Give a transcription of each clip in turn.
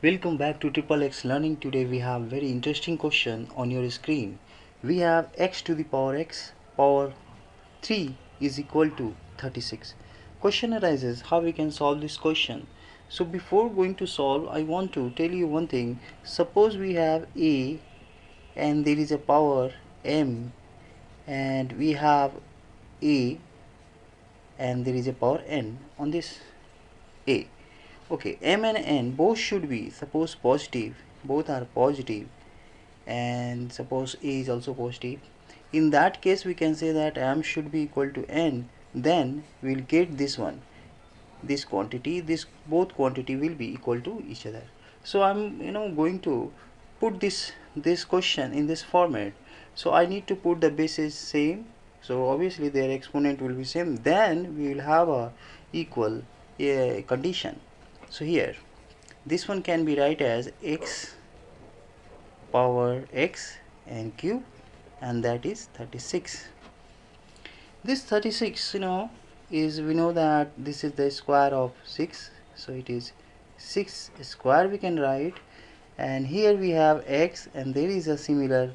Welcome back to Triple X Learning. Today we have very interesting question on your screen. We have x to the power x power 3 is equal to 36. Question arises how we can solve this question. So before going to solve, I want to tell you one thing. Suppose we have a and there is a power m, and we have a and there is a power n on this a. Okay, m and n both should be suppose positive, both are positive, and suppose a is also positive. In that case we can say that m should be equal to n. Then we'll get this one, this quantity, this both quantity will be equal to each other. So I'm going to put this question in this format. So I need to put the bases same, so obviously their exponent will be same. Then we will have a equal condition. So here this one can be write as x power x and cube, and that is 36. This 36 is, we know that this is the square of 6, so it is 6 square we can write, and here we have x and there is a similar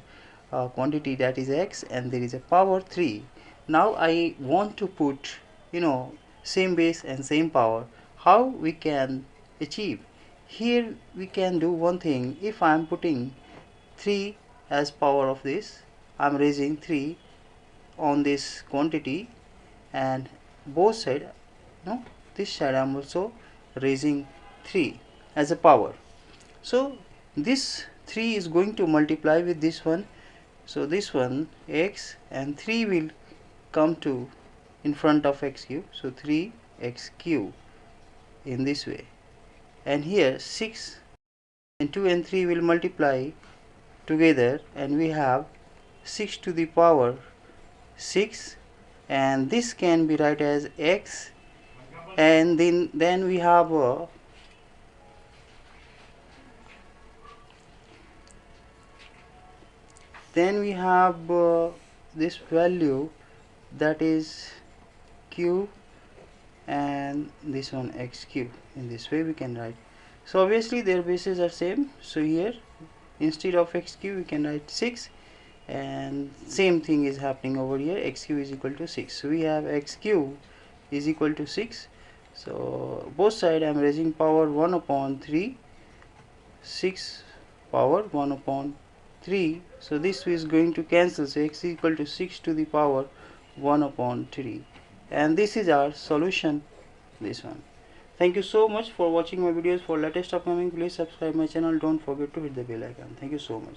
quantity, that is x, and there is a power 3. Now I want to put same base and same power. How we can achieve? Here we can do one thing. If I am putting 3 as power of this, I am raising 3 on this quantity, and both side this side I am also raising 3 as a power. So this 3 is going to multiply with this one, so this one x and 3 will come to in front of x cube, so 3x cube in this way, and here 6 and 2 and 3 will multiply together, and we have 6 to the power 6, and this can be write as x, and then we have this value, that is q, and this one x cube. In this way we can write. So obviously their bases are same, so here instead of x cube we can write 6, and same thing is happening over here, x cube is equal to 6. So we have x cube is equal to 6. So both side I am raising power 1 upon 3, 6 power 1 upon 3. So this is going to cancel, so x is equal to 6 to the power 1 upon 3, and this is our solution, this one. Thank you so much for watching my videos. For latest upcoming, please subscribe my channel. Don't forget to hit the bell icon. Thank you so much.